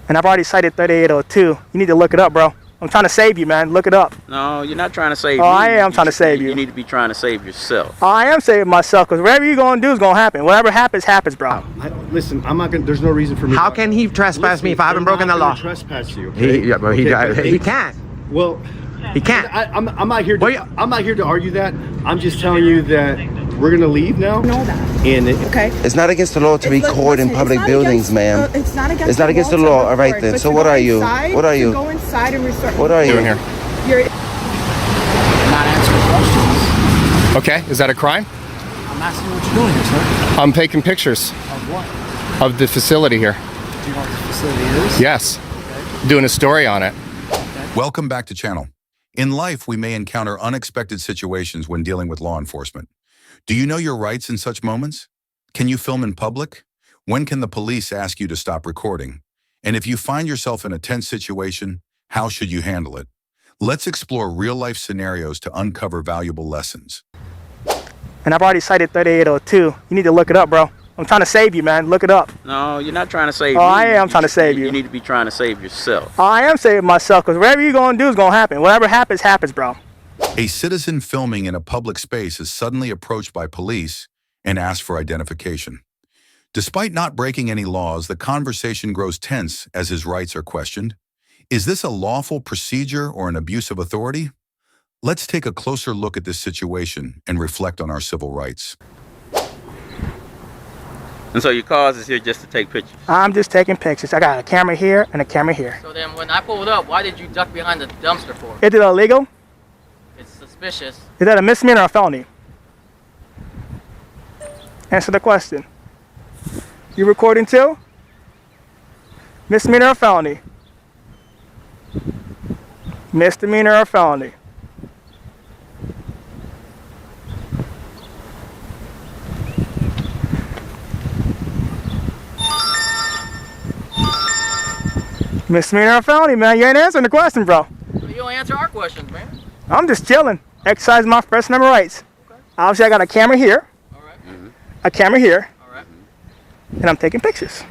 And I've already cited 3802. You need to look it up, bro. I'm trying to save you, man. Look it up. No, you're not trying to save me. I am trying to save you. You need to be trying to save yourself. I am saving myself, because whatever you're going to do is going to happen. Whatever happens, happens, bro. Listen, I'm not going to, there's no reason for me. How can he trespass me if I haven't broken the law? Trespass you. Okay? He can't. Well, he can't. I'm not here to, I'm not here to argue that. I'm just telling you that we're going to leave now. Know that. And okay. It's not against the law to record in public buildings, ma'am. It's not against the law. All right then. So what are you? What are you? Go inside and restart. What are you? Doing here? You're not answering questions. Okay, is that a crime? I'm asking what you're doing here, sir. I'm taking pictures. Of what? Of the facility here. Do you know what the facility is? Yes. Okay. Doing a story on it. Okay. Welcome back to channel. In life, we may encounter unexpected situations when dealing with law enforcement. Do you know your rights in such moments? Can you film in public? When can the police ask you to stop recording? And if you find yourself in a tense situation, how should you handle it? Let's explore real-life scenarios to uncover valuable lessons. And I've already cited 3802. You need to look it up, bro. I'm trying to save you, man. Look it up. No, you're not trying to save me. I am trying to save you. You need to be trying to save yourself. I am saving myself, because whatever you're going to do is going to happen. Whatever happens, happens, bro. A citizen filming in a public space is suddenly approached by police and asked for identification. Despite not breaking any laws, the conversation grows tense as his rights are questioned. Is this a lawful procedure or an abuse of authority? Let's take a closer look at this situation and reflect on our civil rights. And so your cause is here just to take pictures? I'm just taking pictures. I got a camera here and a camera here. So then when I pulled up, why did you duck behind the dumpster for? Is it illegal? It's suspicious. Is that a misdemeanor or a felony? Answer the question. You recording too? Misdemeanor or felony? Misdemeanor or felony? Misdemeanor or felony, man? You ain't answering the question, bro. So you don't answer our questions, man. I'm just chilling, exercising my First Amendment rights. Okay. Obviously, I got a camera here, all right. a camera here, all right. And I'm taking pictures.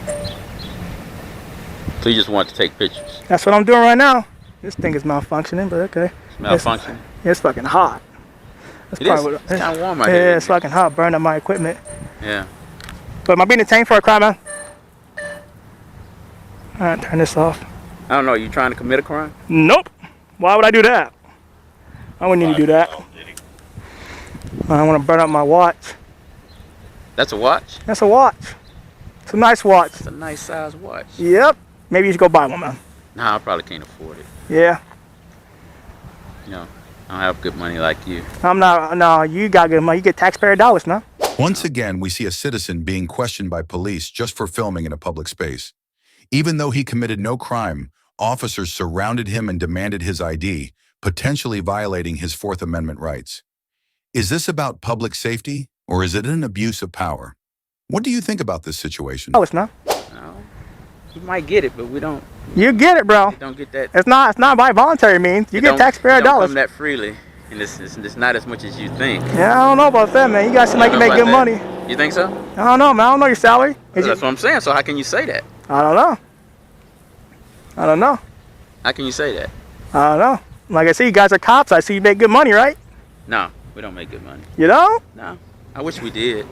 Okay. So you just want to take pictures? That's what I'm doing right now. This thing is malfunctioning, but okay. It's malfunctioning? It's fucking hot. It's kind of warm out here. Yeah, it's fucking hot, burning up my equipment. Yeah. But am I being detained for a crime, man? All right, turn this off. I don't know, you trying to commit a crime? Nope. Why would I do that? I wouldn't need to do that. I don't want to burn up my watch. That's a watch? That's a watch. It's a nice watch. It's a nice size watch. Yep. Maybe you should go buy one, man. Nah, I probably can't afford it. Yeah. You know, I don't have good money like you. I'm not. No, you got good money. You get taxpayer dollars, man. Once again, we see a citizen being questioned by police just for filming in a public space. Even though he committed no crime, officers surrounded him and demanded his ID, potentially violating his Fourth Amendment rights. Is this about public safety, or is it an abuse of power? What do you think about this situation? Oh, it's not. No. You might get it, but we don't. You get it, bro. You don't get that. It's not by voluntary means. You get taxpayer dollars. Come that freely, and it's not as much as you think. Yeah, I don't know about that, man. You guys seem like you make good money. You think so? I don't know, man. I don't know your salary. That's what I'm saying. So how can you say that? I don't know. I don't know. How can you say that? I don't know. Like I see, you guys are cops. I see you make good money, right? No, we don't make good money. You don't? No. I wish we did,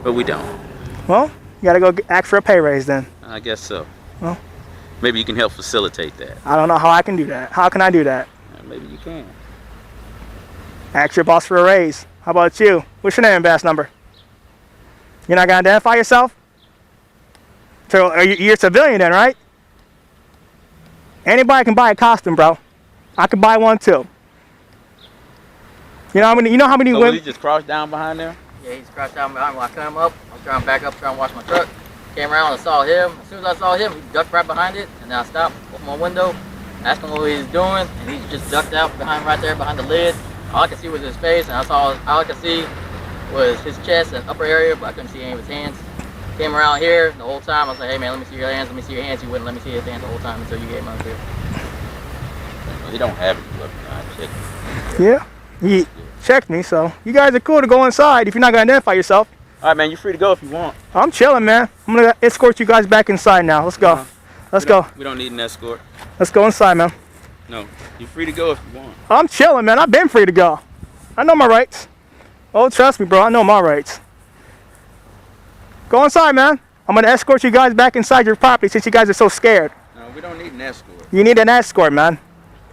but we don't. Well, you gotta go ask for a pay raise then. I guess so. Well, maybe you can help facilitate that. I don't know how I can do that. How can I do that? Maybe you can. Ask your boss for a raise. How about you? What's your name and badge number? You're not gonna identify yourself? So you're a civilian then, right? Anybody can buy a costume, bro. I could buy one too. You know how many? You know how many so women? He just crouched down behind there? Yeah, he's crouched down behind me. When I come up, I was trying to back up, trying to wash my truck. Came around and saw him. As soon as I saw him, he ducked right behind it, and then I stopped, opened my window, asked him what he was doing, and he just ducked out behind right there behind the lid. All I could see was his face, and all I could see was his chest and upper area, but I couldn't see any of his hands. Came around here the whole time. I was like, hey man, let me see your hands, let me see your hands. He wouldn't let me see his hands the whole time until you gave him up here. He don't have any weapon. I checked. Yeah, he checked me, so you guys are cool to go inside if you're not gonna identify yourself. All right, man. You're free to go if you want. I'm chilling, man. I'm gonna escort you guys back inside now. Let's go. Let's go. We don't need an escort. Let's go inside, man. No, you're free to go if you want. I'm chilling, man. I've been free to go. I know my rights. Oh, trust me, bro. I know my rights. Go inside, man. I'm gonna escort you guys back inside your property since you guys are so scared. No, we don't need an escort. You need an escort, man.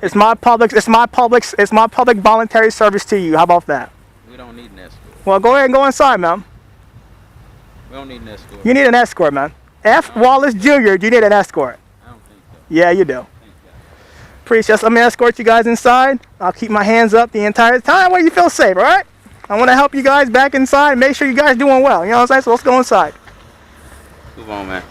It's my public voluntary service to you. How about that? We don't need an escort. Well, go ahead and go inside, man. We don't need an escort. You need an escort, man. F. Wallace Jr., you need an escort. I don't think so. Yeah, you do. Appreciate. Let me escort you guys inside. I'll keep my hands up the entire time where you feel safe, all right? I want to help you guys back inside and make sure you guys doing well. You know what I'm saying? So let's go inside. Move on, man.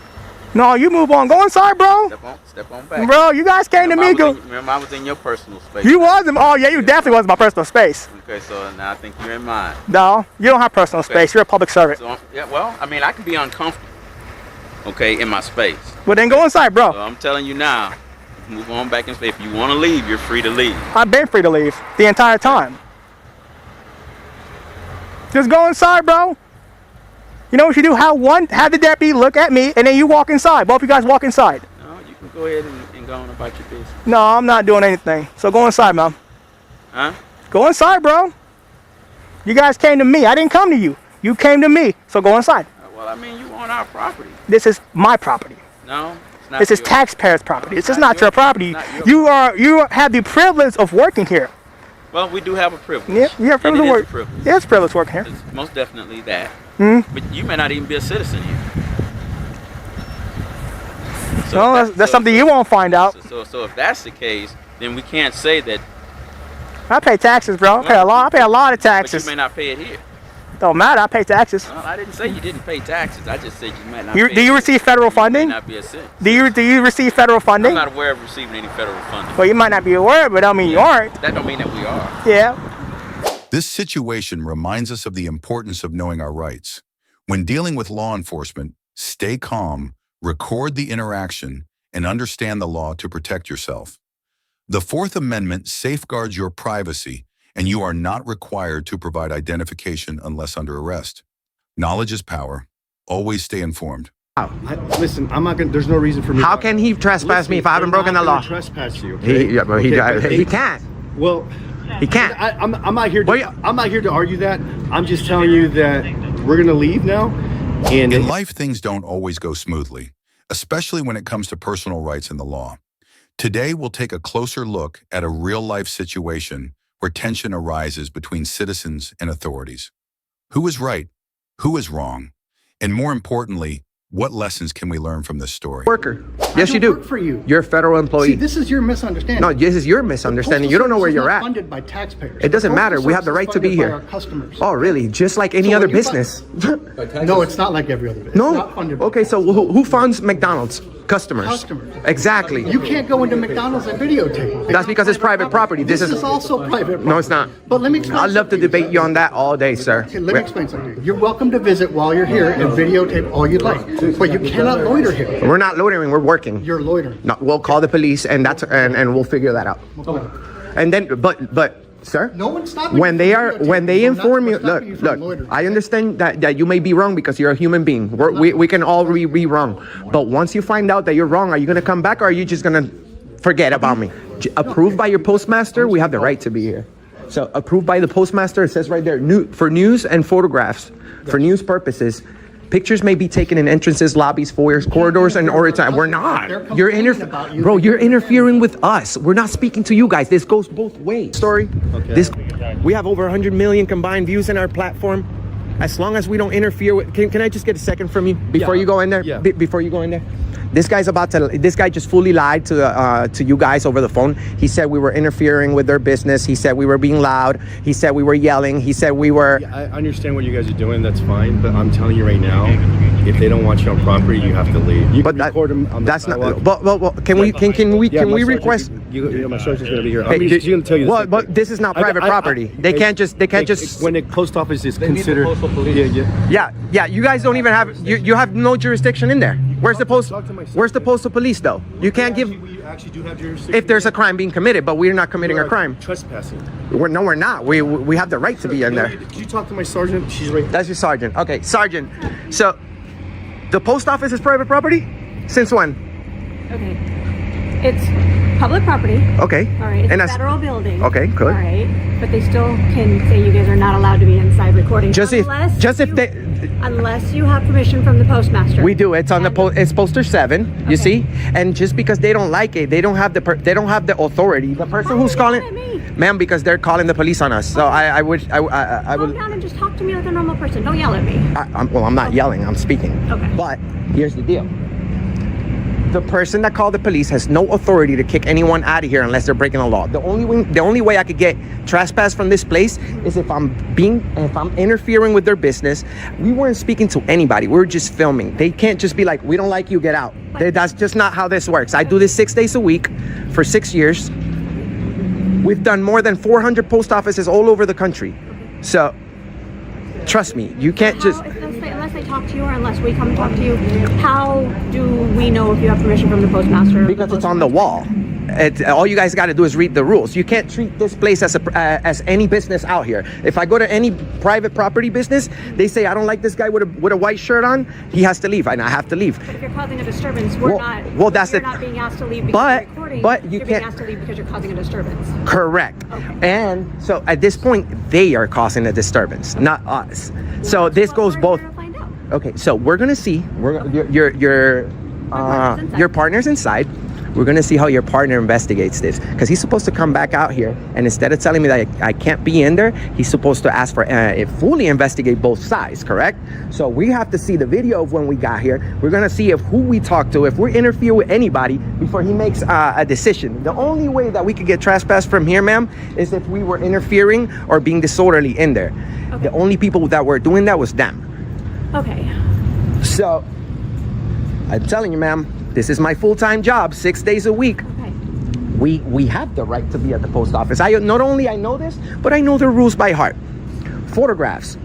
No, you move on. Go inside, bro. Step on back. Bro, you guys came to me. Remember, I was in your personal space. You was in. Oh, yeah, you definitely was in my personal space. Okay, so now I think you're in mine. No, you don't have personal space. You're a public servant. So, yeah, well, I mean, I can be uncomfortable, okay, in my space. Well, then go inside, bro. So I'm telling you now, move on back in space. If you want to leave, you're free to leave. I've been free to leave the entire time. Just go inside, bro. You know what you do? Have the deputy look at me, and then you walk inside. Both of you guys walk inside. No, you can go ahead and go on about your business. No, I'm not doing anything. So go inside, man. Huh? Go inside, bro. You guys came to me. I didn't come to you. You came to me. So go inside. Well, I mean, you on our property. This is my property. No, it's not. This is yours. taxpayers' property. This is not your property. Not yours. You have the privilege of working here. Well, we do have a privilege. Yeah, you have privilege and to it is work. a privilege. Yeah, it's privilege working here. It's most definitely that. Mm-hmm. But you may not even be a citizen here. No, that's something you won't find out. So if that's the case, then we can't say that. I pay taxes, bro. I pay a lot of taxes. But you may not pay it here. Don't matter. I pay taxes. Well, I didn't say you didn't pay taxes. I just said you might not. Do you receive federal funding? You may not be a citizen. Do you receive federal funding? I'm not aware of receiving any federal funding. Well, you might not be aware, but I mean you aren't. That don't mean that we are. Yeah. This situation reminds us of the importance of knowing our rights. When dealing with law enforcement, stay calm, record the interaction, and understand the law to protect yourself. The Fourth Amendment safeguards your privacy, and you are not required to provide identification unless under arrest. Knowledge is power. Always stay informed. Listen, I'm not gonna. There's no reason for me. How can he trespass me if I haven't broken the law? Trespass you. Okay? He can't. Well, he can't. I'm not here. I'm not here to argue that. I'm just telling you that we're gonna leave now. And in life, things don't always go smoothly, especially when it comes to personal rights in the law. Today, we'll take a closer look at a real-life situation where tension arises between citizens and authorities. Who is right? Who is wrong? And more importantly, what lessons can we learn from this story? Worker. Yes, you do. Work for you. You're a federal employee. See, this is your misunderstanding. No, this is your misunderstanding. You don't know where you're at. Funded by taxpayers. It doesn't matter. We have the right to be here. Our customers. Oh, really? Just like any other business. No, it's not like every other business. No. It's not funded by Okay, so who funds McDonald's? Customers. Customers. Exactly. You can't go into McDonald's and videotape. That's because it's private property. This is also private property. No, it's not. But let me explain. I'd love to debate you on that all day, sir. Okay, let me explain something to you. You're welcome to visit while you're here and videotape all you'd like. But you cannot loiter here. We're not loitering, we're working. You're loitering. No, we'll call the police and we'll figure that out. And then but sir, no one's stopping when they inform you, look, I understand that you may be wrong because you're a human being. We can all be wrong. But once you find out that you're wrong, are you gonna come back or are you just gonna forget about me? Approved by your postmaster, we have the right to be here. So approved by the postmaster, it says right there, for news and photographs, for news purposes. Pictures may be taken in entrances, lobbies, foyers, corridors, and or time. We're not. You're interfering with us. We're not speaking to you guys. This goes both ways. Story. Okay. We have over 100 million combined views in our platform. As long as we don't interfere with. Can I just get a second from you before you go in there? Yeah. Before you go in there. This guy just fully lied to you guys over the phone. He said we were interfering with their business. He said we were being loud. He said we were yelling. He said we were. I understand what you guys are doing. That's fine. But I'm telling you right now, if they don't want you on property, you have to leave. You can record them on the sidewalk. But can we request? My sergeant's gonna be here. She's gonna tell you. Well, but this is not private property. They can't just. When the post office is considered. Yeah. You guys don't even have. You have no jurisdiction in there. Where's the post? Talk to my son. Where's the postal police though? You can't give. We actually do have jurisdiction. If there's a crime being committed, but we're not committing You a are crime. Trespassing. We're not. We have the right to be in there. Did you talk to my sergeant? She's right. That's your sergeant. Okay, sergeant. So, the post office is private property? Since when? Okay. It's public property. Okay. All right. It's And a that's- federal building. Okay, good. All right. But they still can say you guys are not allowed to be inside recording. Just if Unless you have permission from the postmaster. we do. It's on the it's poster 7. You see, and just because they don't like it, they don't have the authority. The person who's calling, ma'am, because they're calling the police on us. So I would. Calm down and just talk to me like a normal person. Don't yell at me. I'm not yelling. I'm speaking. Okay. But here's the deal. The person that called the police has no authority to kick anyone out of here unless they're breaking the law. The only way I could get trespass from this place is if I'm interfering with their business. We weren't speaking to anybody. We were just filming. They can't just be like, we don't like you, get out. That's just not how this works. I do this 6 days a week for 6 years. We've done more than 400 post offices all over the country. So trust me, you can't just. Unless they talk to you or unless we come and talk to you, how do we know if you have permission from the postmaster? Because it's on the wall. All you guys got to do is read the rules. You can't treat this place as any business out here. If I go to any private property business, they say I don't like this guy with a white shirt on. He has to leave, and I have to leave. But if you're causing a disturbance, You're not being asked to leave because you're recording. But you you're can't. being asked to leave because you're causing a disturbance. Correct. Okay. And so at this point, they are causing a disturbance, not us. So this goes both. Okay, so we're gonna see. Your partner's inside. We're gonna see how your partner investigates this, because he's supposed to come back out here, and instead of telling me that I can't be in there, he's supposed to ask for fully investigate both sides. Correct? So we have to see the video of when we got here. We're gonna see who we talk to, if we interfere with anybody before he makes a decision. The only way that we could get trespass from here, ma'am, is if we were interfering or being disorderly in there. Okay. The only people that were doing that was them. Okay. So I'm telling you, ma'am, this is my full-time job, 6 days a week. Okay. We have the right to be at the post office. I know this, but I know the rules by heart. Photographs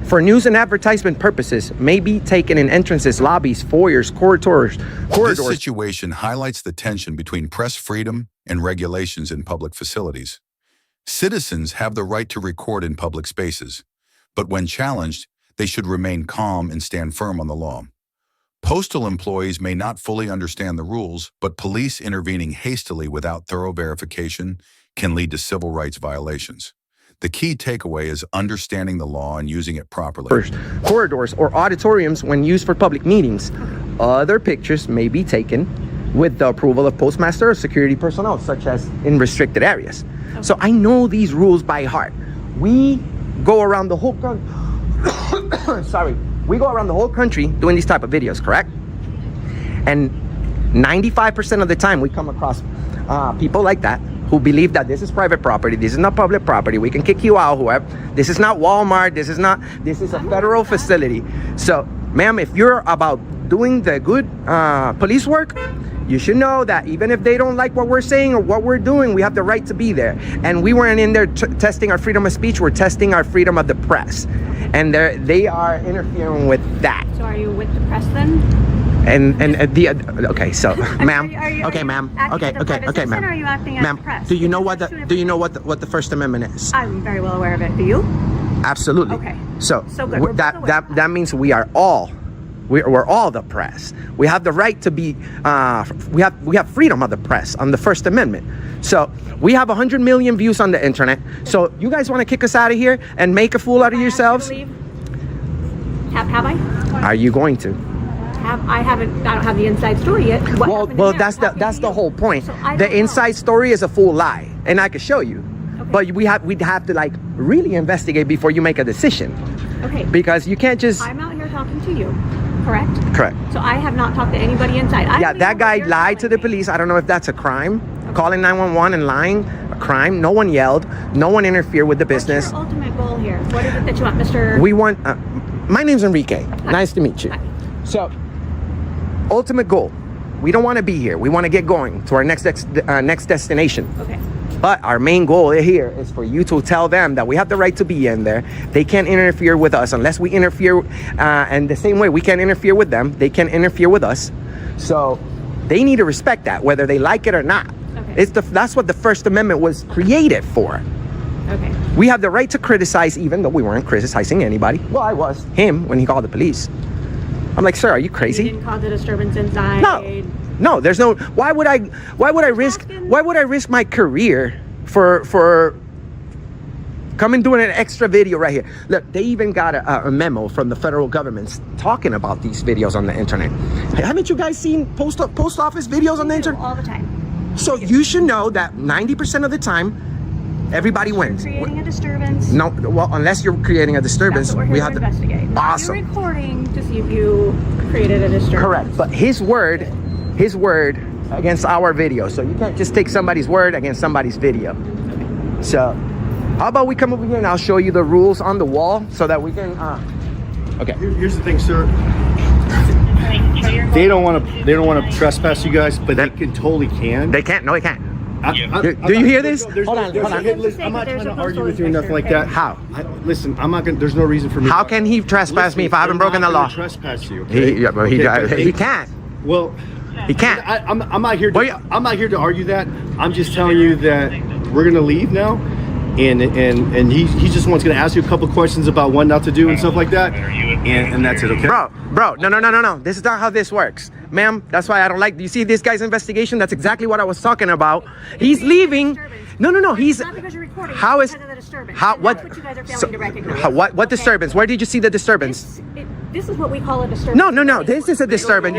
for news and advertisement purposes may be taken in entrances, lobbies, foyers, corridors. This situation highlights the tension between press freedom and regulations in public facilities. Citizens have the right to record in public spaces, but when challenged, they should remain calm and stand firm on the law. Postal employees may not fully understand the rules, but police intervening hastily without thorough verification can lead to civil rights violations. The key takeaway is understanding the law and using it properly. First, corridors or auditoriums when used for public meetings. Other pictures may be taken with the approval of postmaster or security personnel, such as in restricted areas. So I know these rules by heart. We go around the whole country. We go around the whole country doing these type of videos, correct? And 95% of the time we come across people like that who believe that this is private property, this is not public property, we can kick you out, whoever. This is not Walmart, this is a federal facility. So, ma'am, if you're about doing the good police work, you should know that even if they don't like what we're saying or what we're doing, we have the right to be there. And we weren't in there testing our freedom of speech, we're testing our freedom of the press. And they are interfering with that. So are you with the press then? Okay, so ma'am. Okay, ma'am. Okay, ma'am. Or are you acting as ma'am, press? do you know what the First Amendment is? I'm very well aware of it. Do you? Absolutely. Okay. So good. that means we're all the press. We have the right to be. We have freedom of the press on the First Amendment. So we have 100 million views on the internet. So you guys want to kick us out of here and make a fool out of yourselves? Have I? Are you going to? I don't have the inside story yet. Well, that's the whole point. So the inside story is a full lie, and I can show you. Okay. But we'd have to like really investigate before you make a decision. Okay. Because you can't just. I'm out here talking to you. Correct? Correct. So I have not talked to anybody inside. That guy lied to the police. I don't know if that's a crime. Okay. Calling 911 and lying, a crime. No one yelled. No one interfered with the business. What's your ultimate goal here? What is it that you want, Mr.? We want. My name's Enrique. Hi. Nice to meet you. Hi. So, ultimate goal. We don't want to be here. We want to get going to our next destination. Okay. But our main goal here is for you to tell them that we have the right to be in there. They can't interfere with us unless we interfere. And the same way we can't interfere with them, they can't interfere with us. So they need to respect that, whether they like it or not. Okay. That's what the First Amendment was created for. Okay. We have the right to criticize, even though we weren't criticizing anybody. Well, I was. Him, when he called the police. I'm like, sir, are you crazy? You didn't cause a disturbance inside. No, there's no. Why would I risk my career for coming doing an extra video right here? Look, they even got a memo from the federal government talking about these videos on the internet. Haven't you guys seen post office videos on the internet? All the time. So you should know that 90% of the time, everybody wins. Creating a disturbance. No, well, unless you're creating a disturbance, That's what we're here to investigate. Awesome. You're recording to see if you created a disturbance. Correct, but his word against our video. So you can't just take somebody's word against somebody's video. So how about we come over here and I'll show you the rules on the wall so that we can okay. Here's the thing, sir. They don't want to trespass you guys, but they totally can. They can't. No, they can't. Do you hear this? Hold on. I'm not trying to argue with you or nothing like that. How? Listen, I'm not gonna. There's no reason for me. How can he trespass me if I haven't broken the law? Trespass you. Okay? He can't. Well, he can't. I'm not here. I'm not here to argue that. I'm just telling you that we're gonna leave now, and he just wants gonna ask you a couple questions about what not to do and stuff like that, and that's it. Okay. Bro, no. This is not how this works, ma'am. That's why I don't like. Do you see this guy's investigation? That's exactly what I was talking about. He's leaving. No. He's. Not because you're recording. How is? Because of the disturbance. How? What? That's what you guys are failing to recognize. What disturbance? Where did you see the disturbance? This is what we call a disturbance. No. This is a disturbance.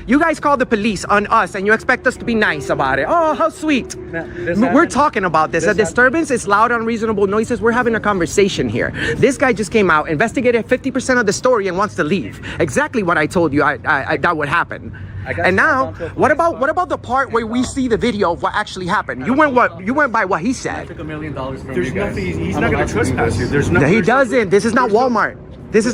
You guys call the police on us, and you expect us to be nice about it. Oh, how sweet. We're talking about this. A disturbance is loud, unreasonable noises. We're having a conversation here. This guy just came out, investigated 50% of the story, and wants to leave. Exactly what I told you. That would happen. And now, what about the part where we see the video of what actually happened? You went by what he said. I took $1 million from you guys. He's not going to trespass you. There's he doesn't. This is not Walmart. This is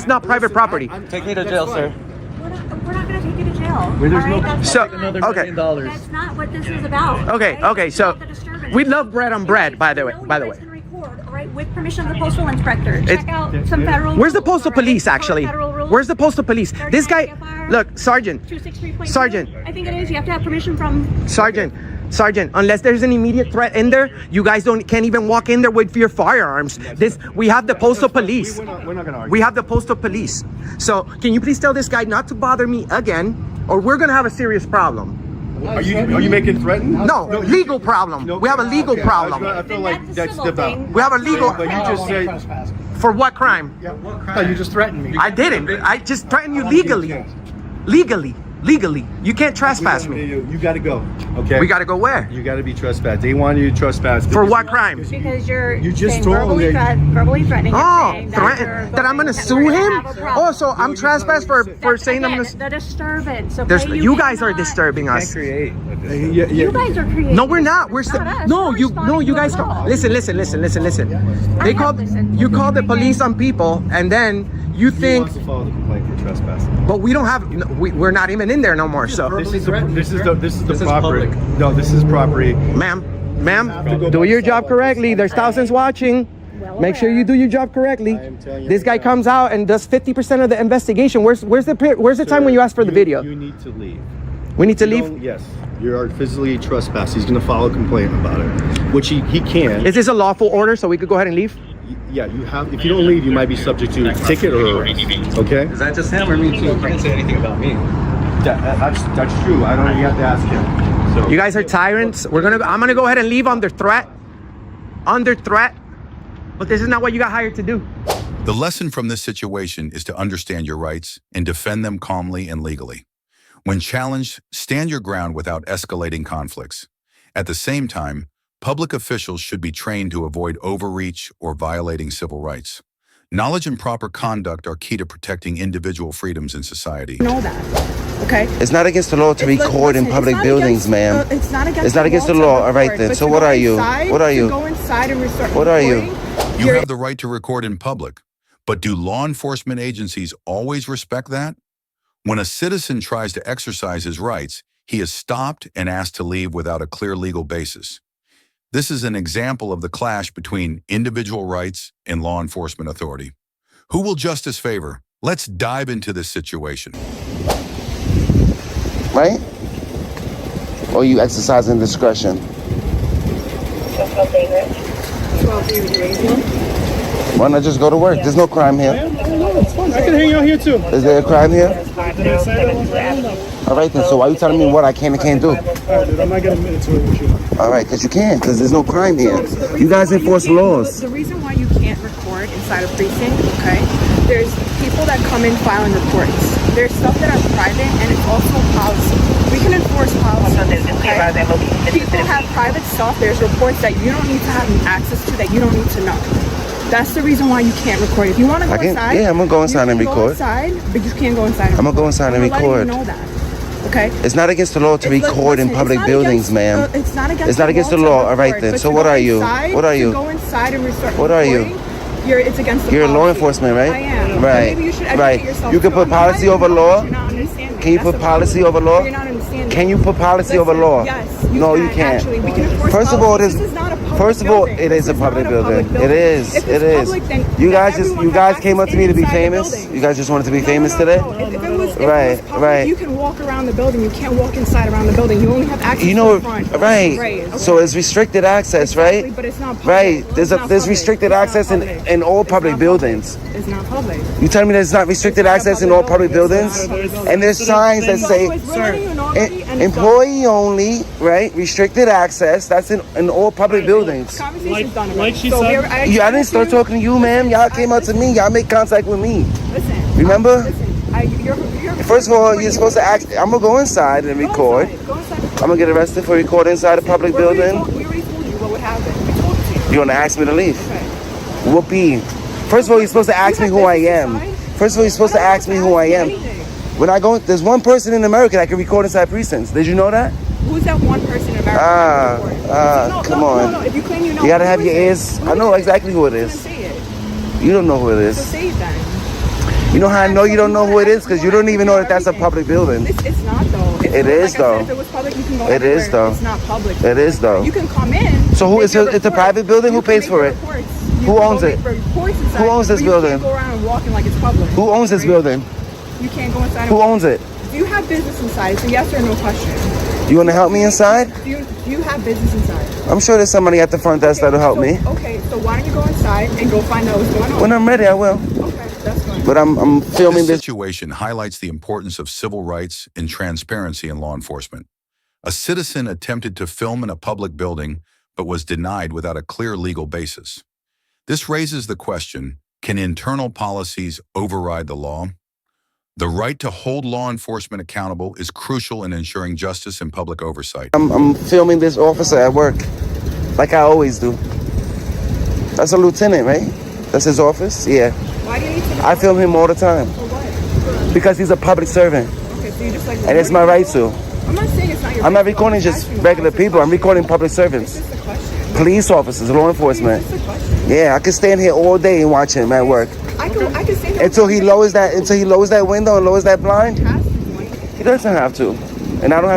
not private property. Take me to jail, sir. We're not going to take you to jail. There's all right? So Another $1 million. That's not what this is about. Okay. So we love bread on bread. By the way. All right, with permission of the postal inspector. Check out some federal. Where's the rules, postal all right? police actually? Where's the postal police? This guy, look, Sergeant. 263.2. I think it is. You have to have permission from. Sergeant, unless there's an immediate threat in there, you guys can't even walk in there with your firearms. We have the postal police. We're not gonna argue. We have the postal police. So can you please tell this guy not to bother me again, or we're gonna have a serious problem. Are you making threatened? No, legal problem. We have a legal problem. I feel like that's the We have a legal. But you just say. For what crime? Yeah, what crime? You just threatened me. I didn't. I just threatened you legally. Legally. You can't trespass me. You got to go. Okay. We got to go where? You got to be trespassed. They want you to trespass. For what crime? Because you just saying told verbally threatening. Oh, saying that I'm gonna sue him? Oh, so I'm trespassed for saying I'm gonna. The disturbance. Okay? You guys are disturbing us. You guys are creating. No, we're not. We're not us. no. We're You responding guys. to the law. Listen. They called. You called the police on people, and then you think. Wants to file the complaint for trespassing. But we don't have. We're not even in there no more. So. This is the property. No, this is property. Ma'am, do your job correctly. There's thousands watching. Make sure you do your job correctly. This guy comes out and does 50% of the investigation. Where's the time when you ask for the video? You need to leave. We need to leave? Yes. You are physically trespassed. He's going to file a complaint about it, which he can. Is this a lawful order so we could go ahead and leave? Yeah, you have. If you don't leave, you might be subject to a ticket or arrest. Okay? Is that just him or me too? He didn't say anything about me. That's true. I don't. You have to ask him. So you guys are tyrants. I'm gonna go ahead and leave under threat. But this is not what you got hired to do. The lesson from this situation is to understand your rights and defend them calmly and legally. When challenged, stand your ground without escalating conflicts. At the same time, public officials should be trained to avoid overreach or violating civil rights. Knowledge and proper conduct are key to protecting individual freedoms in society. Know that, okay? It's not against the law to record in public buildings, ma'am. It's not against the law. All right then. So what are you? What are you? Go inside and restart. What are you? You have the right to record in public, but do law enforcement agencies always respect that? When a citizen tries to exercise his rights, he is stopped and asked to leave without a clear legal basis. This is an example of the clash between individual rights and law enforcement authority. Who will justice favor? Let's dive into this situation. Right? Or you exercising discretion? Why not just go to work? There's no crime here. It's fun. I can hang out here too. Is there a crime here? All right then, so why are you telling me what I can and can't do? Alright, dude, I'm not gonna admit to it with you. All right, because you can't, because there's no crime here. You guys enforce laws. The reason why you can't record inside a precinct, okay? There's people that come in filing reports. There's stuff that are private and it's also policy. We can enforce policy, okay? People have private stuff. There's reports that you don't need to have access to that you don't need to know. That's the reason why you can't record. If you want to go inside, yeah, I'm gonna go inside and record. Go inside, but you can't go inside. I'm gonna go inside and record. You know that. Okay. It's not against the law to record in public buildings, ma'am. It's not against. It's not against the law. All right then. So what are you? What are you? Go inside and restart. What are you? It's against the You're policy. law enforcement, right? I am. Right. Maybe you should educate Right. yourself You can too. put policy over law. You're not understanding. Can you put policy over law? You're not understanding. Can you put policy over law? Yes. No, you can't. Actually, we can enforce First of all, policy. This is not a public First of all, building. it is a This not public a building. public It is. If It it's is. public, then You guys everyone came up to me to be inside the famous. building. You guys just wanted to be famous No. today. If it was Right, public, right. you can walk around the building. You can't walk inside around the building. You only have access You to know, the front. right? Okay. So it's restricted access, Exactly, right? but it's not public. Right. It's not There's public. restricted It's not access public. in all It's public not buildings. public. It's not public. You telling me there's not restricted It's not a access in all public buildings? It's not a public building. And there's signs that say employee only, right? Restricted access. That's in all public buildings. Like she said, I didn't start talking to you, ma'am. Y'all came up to me. Y'all made contact with me. Listen. Remember? You're First of all, you're supposed to ask. I'm gonna go inside and record. I'm gonna get arrested for recording inside a public building. We already told you what would happen. We told you. You wanna ask me to leave? Okay. Whoopee. First of all, you're supposed to ask me who I am. First of all, you're supposed to ask me who I am. When I go, there's one person in America that can record inside precincts. Did you know that? Who's that one person in America? Come on. No. If you claim you know, You gotta have your ears. I know exactly who it is. Say it. You don't know who it So is. say it then. You know how I know you don't know who it is? Because you don't even know that that's a public building. It's not though. It is though. If it was public, you can go It is everywhere. though. It's not public. It is though. You can come in. So who is it? It's a private building? Who pays for it? Who owns it? Who owns this building? You can't go around and walking like it's public. Who owns this building? You can't go inside. Who owns it? Do you have business inside? It's a yes or no question. You want to help me inside? Do you have business inside? I'm sure there's somebody at the front desk that'll help me. Okay, so why don't you go inside and go find out what's going on? When I'm ready, I will. Okay, that's fine. But I'm filming This this. situation highlights the importance of civil rights and transparency in law enforcement. A citizen attempted to film in a public building, but was denied without a clear legal basis. This raises the question, can internal policies override the law? The right to hold law enforcement accountable is crucial in ensuring justice and public oversight. I'm filming this officer at work, like I always do. That's a lieutenant, right? That's his office? Yeah. Why do you need to I film him all the time. For what? Because he's a public servant. Okay, so you just like. And it's my right to. I'm not saying it's not your. I'm not right to. recording just regular people. I'm recording public servants. It's just a question. Police officers, law enforcement. It's just a question. Yeah, I can stand here all day and watch him at work. I can say that. Until he lowers that window and lowers that blind. He doesn't have to. And I don't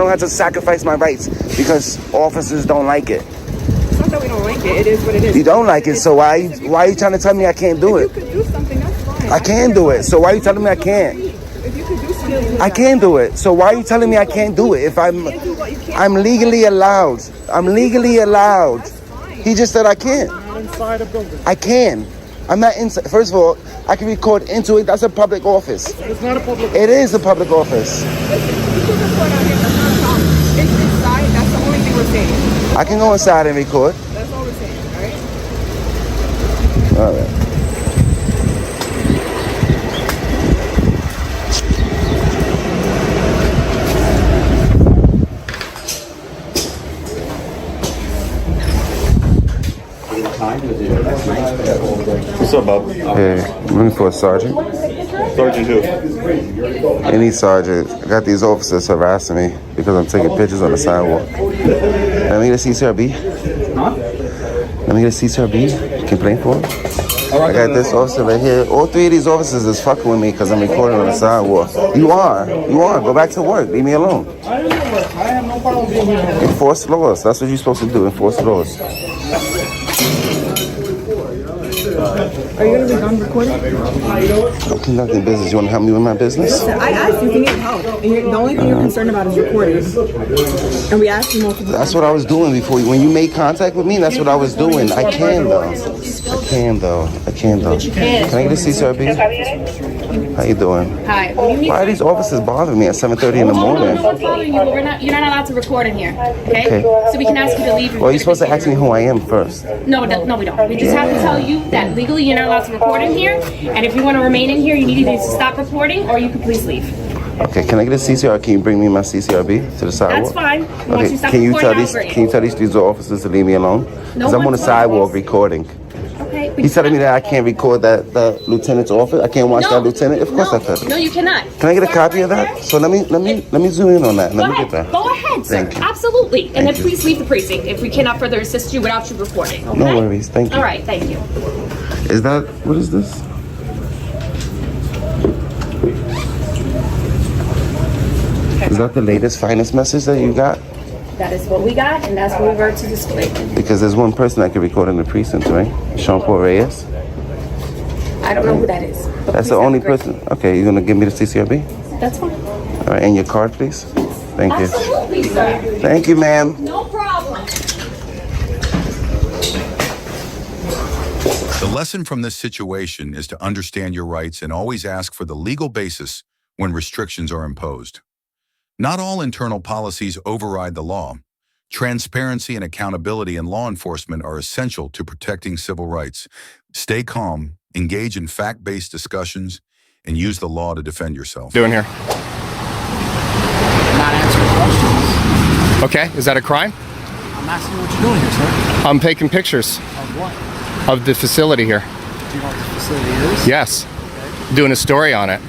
have to sacrifice my rights because officers don't like it. It's not that we don't like it. It is what it is. You don't like it, so why are you trying to tell me I can't do If it? you could do something, that's fine. I can do it. So why are you telling me I can't? If you could do something. I can do it. So why are you telling me I can't do it if I'm legally allowed? I'm legally allowed. He just said I can't. inside a building. I can. I'm not inside. First of all, I can record into it. That's a public office. It's not a public. It is a public office. Listen, you can record out here. That's not a problem. It's inside. That's the only thing we're saying. I can go inside and record. That's all we're saying. All right. All right. What's up, Bob? Hey, I'm looking for a sergeant. Sergeant who? Any sergeant. I got these officers harassing me because I'm taking pictures on the sidewalk. Let me get a CCRB. Let me get a CCRB. Complaint for it. I got this officer right here. All three of these officers is fucking with me because I'm recording on the sidewalk. You are. Go back to work. Leave me alone. Enforce laws. That's what you're supposed to do. Enforce laws. Are you going to be done recording? I'm conducting business. You want to help me with my business? Listen, I asked you if you need help. And the only thing you're concerned about is recording. And we asked you multiple times. That's what I was doing before. When you made contact with me, that's what I was doing. I can though. Can I get a CCRB? How you doing? Hi. Why are these officers bothering me at 7:30 in the morning? You're not allowed to record in here, okay? So we can ask you to leave. Well, you're supposed to ask me who I am first. No, we don't. We just have to tell you that legally you're not allowed to record in here, and if you want to remain in here, you need either to stop recording or you can please leave. Okay, can I get a CCRB? Can you bring me my CCRB to the sidewalk? That's fine. Okay, can you tell these officers to leave me alone? Because I'm on the sidewalk recording. Okay. He's telling me that I can't record that lieutenant's office. I can't watch that lieutenant. Of course I could. No, you cannot. Can I get a copy of that? So let me zoom in on that. Let me get that. Go ahead, sir. Thank you. Absolutely. And then please leave the precinct if we cannot further assist you without you recording. Okay? No worries. Thank you. All right. Thank you. What is this? Is that the latest, finest message that you got? That is what we got, and that's what we were to display. Because there's one person that can record in the precinct, right? Sean Paul Reyes? I don't know who that is. That's the only person. Okay, you're gonna give me the CCRB? That's fine. All right, and your card, please. Thank you. Absolutely, sir. Thank you, ma'am. No problem. The lesson from this situation is to understand your rights and always ask for the legal basis when restrictions are imposed. Not all internal policies override the law. Transparency and accountability in law enforcement are essential to protecting civil rights. Stay calm, engage in fact-based discussions, and use the law to defend yourself. Doing here? Not answering questions. Okay, is that a crime? I'm asking what you're doing here, sir. I'm taking pictures Of what? of the facility here. Do you know what the facility is? Yes. Doing a story on it.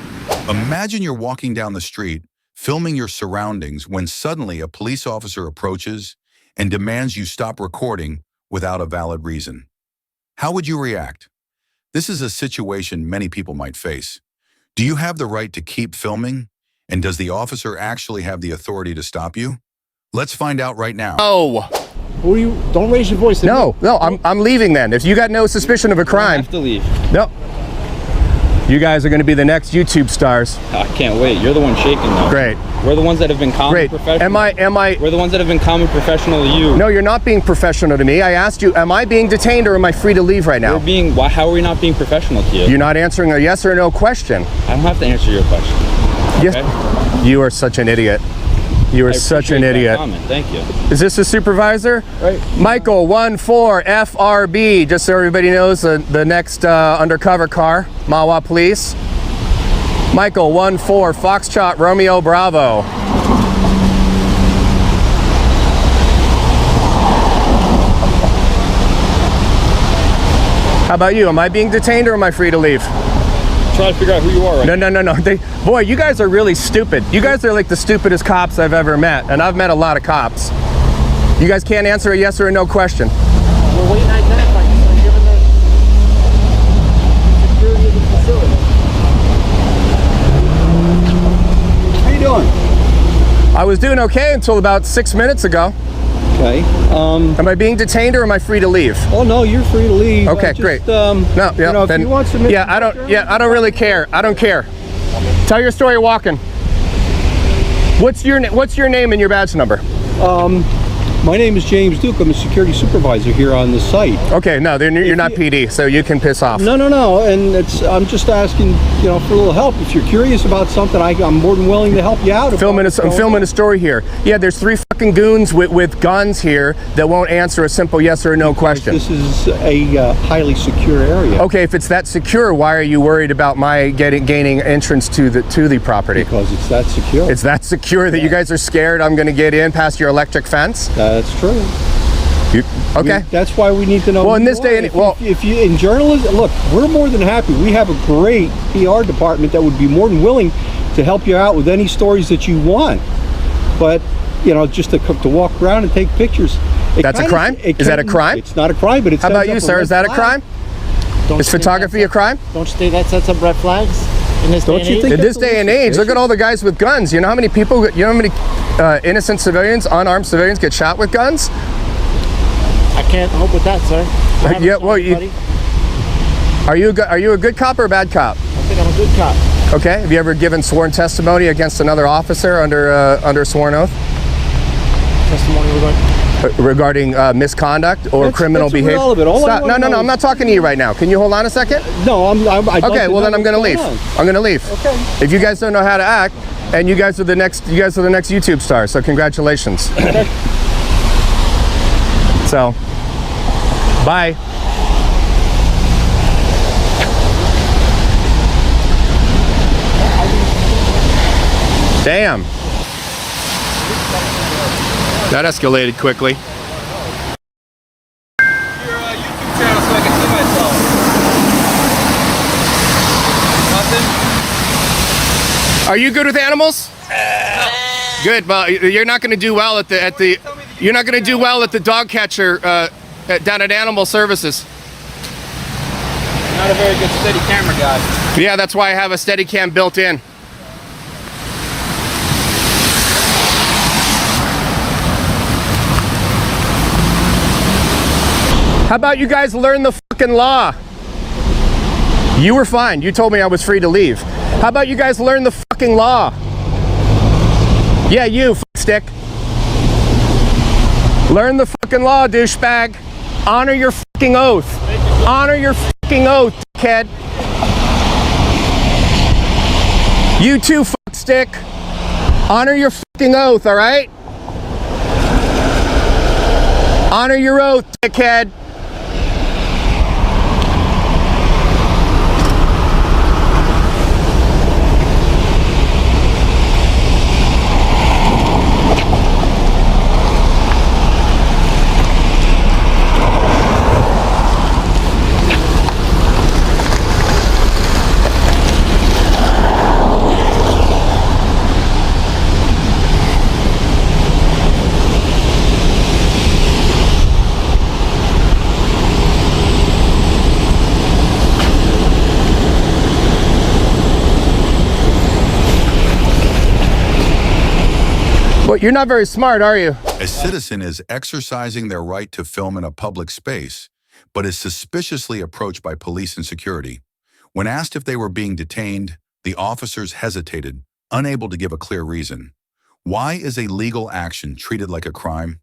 Imagine you're walking down the street, filming your surroundings, when suddenly a police officer approaches and demands you stop recording without a valid reason. How would you react? This is a situation many people might face. Do you have the right to keep filming? And does the officer actually have the authority to stop you? Let's find out right now. Oh. Who are you? Don't raise your voice. No, I'm leaving then. If you got no suspicion of a crime. You have to leave. No. You guys are going to be the next YouTube stars. I can't wait. You're the one shaking though. Great. We're the ones that have been common professional. Am I? We're the ones that have been common professional to you. No, you're not being professional to me. I asked you, am I being detained or am I free to leave right now? How are we not being professional to you? You're not answering a yes or no question. I don't have to answer your question. Yes. Okay? You are such an idiot. You are such an idiot. Thank you. Is this a supervisor? Right. Michael 14 FRB, just so everybody knows the next undercover car, Mawa Police. Michael 14 Foxtrot Romeo Bravo. How about you? Am I being detained or am I free to leave? Trying to figure out who you are right now. No. Boy, you guys are really stupid. You guys are like the stupidest cops I've ever met, and I've met a lot of cops. You guys can't answer a yes or a no question. We're waiting to identify you, so given the security of the facility. How you doing? I was doing okay until about 6 minutes ago. Okay. Am I being detained or am I free to leave? Oh no, you're free to leave. Okay, great. No, if you want some. I don't really care. I don't care. Tell your story walking. What's your name and your badge number? My name is James Duke. I'm a security supervisor here on the site. Okay, no, you're not PD, so you can piss off. No, and I'm just asking, for a little help. If you're curious about something, I'm more than willing to help you out. I'm filming a story here. Yeah, there's 3 fucking goons with guns here that won't answer a simple yes or no question. This is a highly secure area. Okay, if it's that secure, why are you worried about my gaining entrance to the property? Because it's that secure. It's that secure that you guys are scared I'm going to get in past your electric fence? That's true. Okay. That's why we need to know. Well, in this day, if you in journalism, look, we're more than happy. We have a great PR department that would be more than willing to help you out with any stories that you want. But just to walk around and take pictures. That's a crime? Is that a crime? It's not a crime, but it's. How about you, sir? Is that a crime? Is photography a crime? Don't you think that sets up red flags in this day and age? In this day and age, look at all the guys with guns. You know how many people, you know how many innocent civilians, unarmed civilians get shot with guns? I can't help with that, sir. Yeah, well, are you a good cop or a bad cop? I think I'm a good cop. Okay. Have you ever given sworn testimony against another officer under sworn oath? Testimony regarding misconduct or criminal behavior? Stop. No, I'm not talking to you right now. Can you hold on a second? No, okay, well then I'm gonna leave. I'm gonna leave. Okay. If you guys don't know how to act, and you guys are the next YouTube stars, so congratulations. So, bye. Damn. That escalated quickly. Are you good with animals? Good. Well, you're not going to do well at the dog catcher down at Animal Services. Not a very good steady camera guy. Yeah, that's why I have a Steadicam built in. How about you guys learn the fucking law? You were fine. You told me I was free to leave. How about you guys learn the fucking law? Yeah, you stick. Learn the fucking law, douchebag. Honor your fucking oath. Honor your fucking oath, kid. You too, stick. Honor your fucking oath, all right? Honor your oath, dickhead. Well, you're not very smart, are you? A citizen is exercising their right to film in a public space, but is suspiciously approached by police and security. When asked if they were being detained, the officers hesitated, unable to give a clear reason. Why is a legal action treated like a crime?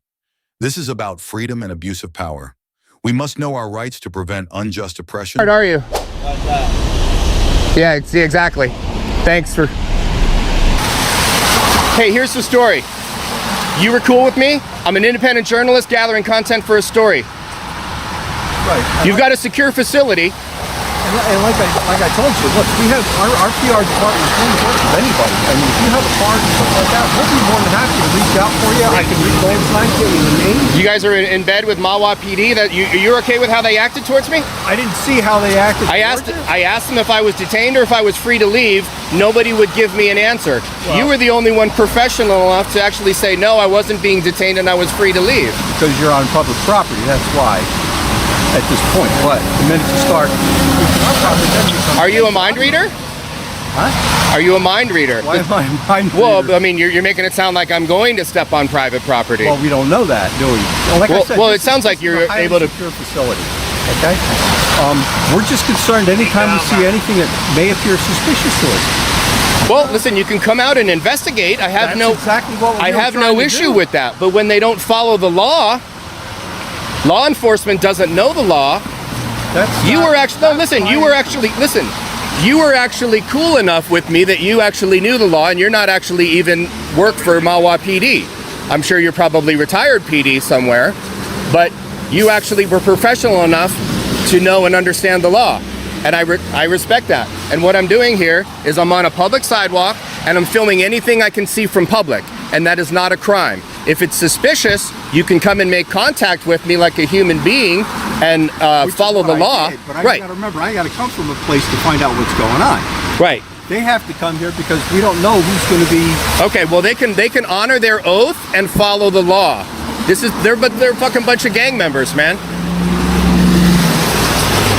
This is about freedom and abuse of power. We must know our rights to prevent unjust oppression. How are you? Yeah, see, exactly. Thanks for... Hey, here's the story. You were cool with me? I'm an independent journalist gathering content for a story. Right. You've got a secure facility. And like I told you, look, we have our PR department is work with anybody. I mean, if you have a card and stuff like that, we'll be more than happy to reach out for you. I can read the sign, get you the name. You guys are in bed with Mawa PD. That you're okay with how they acted towards me? I didn't see how they acted. I asked them if I was detained or if I was free to leave. Nobody would give me an answer. Well, you were the only one professional enough to actually say no, I wasn't being detained and I was free to leave. Because you're on public property. That's why. At this point, but the minute you start, are you a mind reader? Huh? Are you a mind reader? Why am I a mind reader? Well, I mean, you're making it sound like I'm going to step on private property. Well, we don't know that, do we? Like I said, well, it sounds like you're able to. Secure facility. Okay. We're just concerned anytime we see anything that may appear suspicious to us. Well, listen, you can come out and investigate. I have no issue with that. But when they don't follow the law. Law enforcement doesn't know the law. You were actually cool enough with me that you actually knew the law, and you're not actually even worked for Mawa PD. I'm sure you're probably retired PD somewhere, but you actually were professional enough to know and understand the law, and I respect that. And what I'm doing here is I'm on a public sidewalk, and I'm filming anything I can see from public, and that is not a crime. If it's suspicious, you can come and make contact with me like a human being and follow the law. But I gotta remember, I gotta come from a place to find out what's going on. Right. They have to come here because we don't know who's going to be. Okay, well they can honor their oath and follow the law. They're a fucking bunch of gang members, man.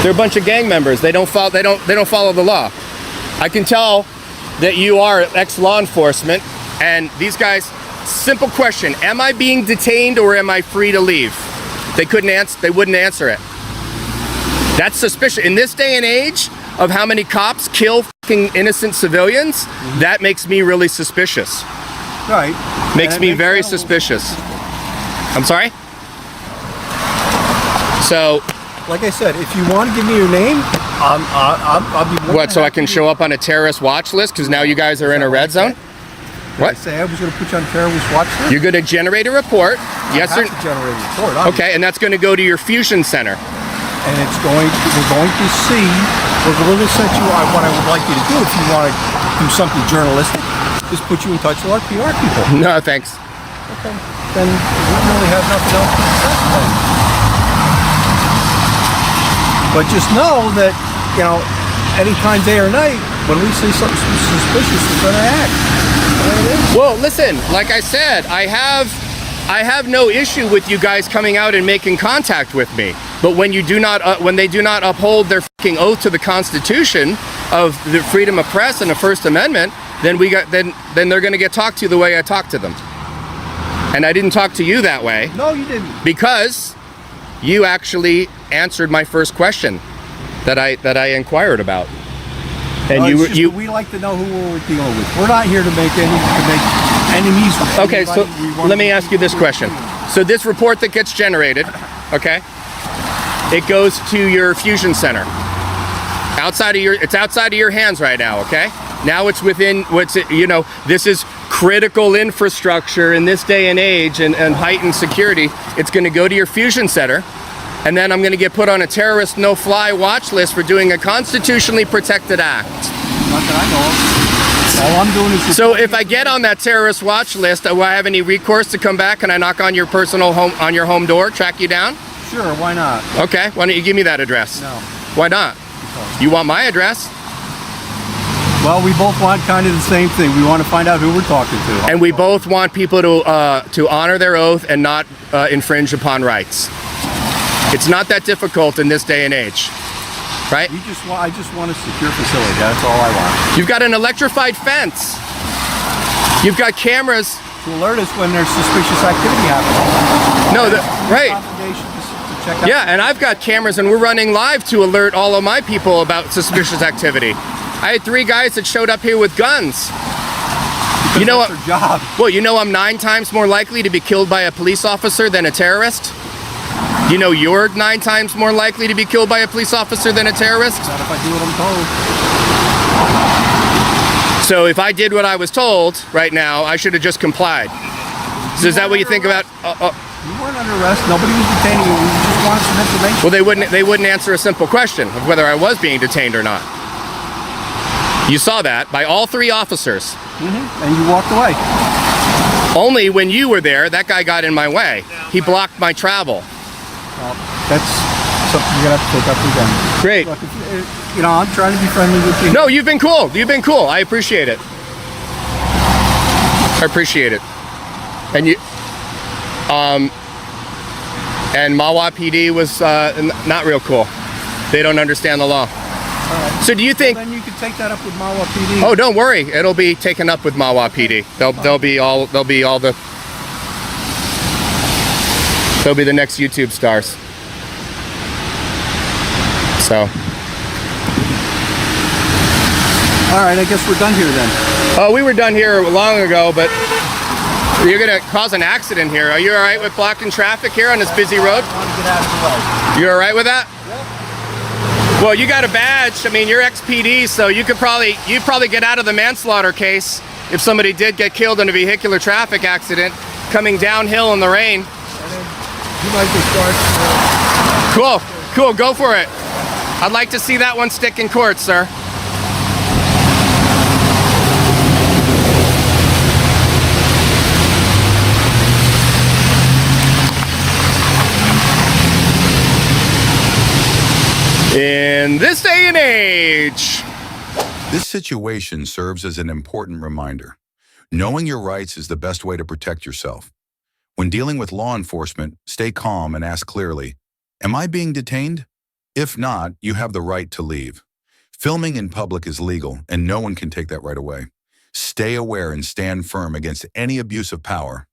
They're a bunch of gang members. They don't follow the law. I can tell that you are ex-law enforcement, and these guys, simple question, am I being detained or am I free to leave? They wouldn't answer it. That's suspicious. In this day and age of how many cops kill fucking innocent civilians, that makes me really suspicious. Right. Makes me very suspicious. I'm sorry? So, like I said, if you want to give me your name, I'll be more what, so I can show up on a terrorist watch list because now you guys are in a red zone? What? I say I was going to put you on terrorist watch list? You're going to generate a report. Yes, sir. Generate a report. Obviously. Okay, and that's going to go to your fusion center. And we're going to see, we're going to set you on what I would like you to do if you want to do something journalistic, just put you in touch with our PR people. No, thanks. Okay, then we really have nothing else to discuss about. But just know that, you know, anytime day or night, when we see something suspicious, we're going to act. Well, listen, like I said, I have no issue with you guys coming out and making contact with me. But when you do not, when they do not uphold their fucking oath to the Constitution of the freedom of press and the First Amendment, then they're going to get talked to the way I talk to them. And I didn't talk to you that way. No, you didn't. Because you actually answered my first question that I inquired about. And we like to know who we're dealing with. We're not here to make enemies. Okay, so let me ask you this question. So this report that gets generated, okay, it goes to your fusion center. It's outside of your hands right now, okay? Now it's within this is critical infrastructure in this day and age and heightened security. It's going to go to your fusion center. And then I'm going to get put on a terrorist no-fly watch list for doing a constitutionally protected act. Not that I know of. All I'm doing is... So if I get on that terrorist watch list, do I have any recourse to come back? Can I knock on your personal home, on your home door, track you down? Sure, why not? Okay, why don't you give me that address? No. Why not? Because. You want my address? Well, we both want kind of the same thing. We want to find out who we're talking to. And we both want people to honor their oath and not infringe upon rights. It's not that difficult in this day and age, right? I just want a secure facility. That's all I want. You've got an electrified fence. You've got cameras to alert us when there's suspicious activity happening. No, right. Yeah, and I've got cameras, and we're running live to alert all of my people about suspicious activity. I had 3 guys that showed up here with guns. Because you know what? Their job. Well, you know I'm 9 times more likely to be killed by a police officer than a terrorist. You know you're 9 times more likely to be killed by a police officer than a terrorist? Not if I do what I'm told. So if I did what I was told right now, I should have just complied. So is that what you think about? You weren't under arrest. Nobody was detaining you. We just wanted some information. Well, they wouldn't answer a simple question of whether I was being detained or not. You saw that by all 3 officers. Mm-hmm. And you walked away. Only when you were there, that guy got in my way. He blocked my travel. Well, that's something you're going to have to take up with them. Great. Look, you know, I'm trying to be friendly with you. No, you've been cool. You've been cool. I appreciate it. I appreciate it. And you, and Mawa PD was not real cool. They don't understand the law. Right. So do you think? Well, then you can take that up with Mawa PD. Oh, don't worry. It'll be taken up with Mawa PD. They'll be the next YouTube stars. So. All right, I guess we're done here then. Oh, we were done here long ago, but you're gonna cause an accident here. Are you all right with blocking traffic here on this busy road? I want to get out of the way. You all right with that? Yep. Well, you got a badge. I mean, you're ex-PD, so you'd probably get out of the manslaughter case if somebody did get killed in a vehicular traffic accident coming downhill in the rain. You might just start. Cool, go for it. I'd like to see that one stick in court, sir. In this day and age. This situation serves as an important reminder. Knowing your rights is the best way to protect yourself. When dealing with law enforcement, stay calm and ask clearly, am I being detained? If not, you have the right to leave. Filming in public is legal, and no one can take that right away. Stay aware and stand firm against any abuse of power.